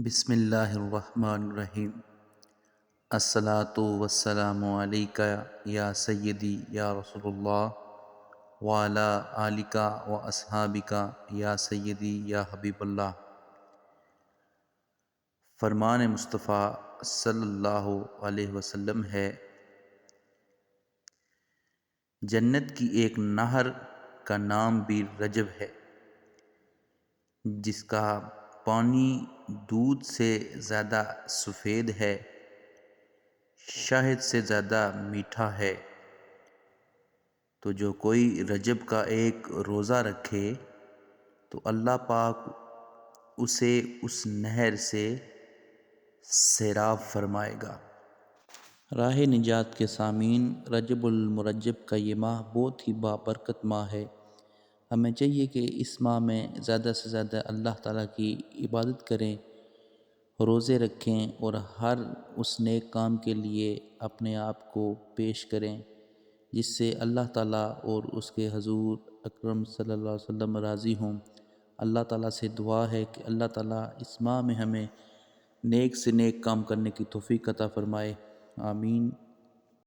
بسم اللہ الرحمن الرحیم۔ الصلاۃ والسلام علیک یا سیدی یا رسول اللہ وعلی آلک و اصحابک یا سیدی یا حبیب اللہ۔ فرمان مصطفیٰ صلی اللہ علیہ وسلم ہے، جنت کی ایک نہر کا نام بھی رجب ہے، جس کا پانی دودھ سے زیادہ سفید ہے، شہد سے زیادہ میٹھا ہے۔ تو جو کوئی رجب کا ایک روزہ رکھے تو اللہ پاک اسے اس نہر سے سیراب فرمائے گا۔ راہ نجات کے سامعین، رجب المرجب کا یہ ماہ بہت ہی بابرکت ماہ ہے۔ ہمیں چاہیے کہ اس ماہ میں زیادہ سے زیادہ اللہ تعالیٰ کی عبادت کریں، روزے رکھیں اور ہر اس نیک کام کے لیے اپنے آپ کو پیش کریں جس سے اللہ تعالیٰ اور اس کے حضور اکرم صلی اللہ علیہ وسلم راضی ہوں۔ اللہ تعالیٰ سے دعا ہے کہ اللہ تعالیٰ اس ماہ میں ہمیں نیک سے نیک کام کرنے کی توفیق عطا فرمائے، آمین۔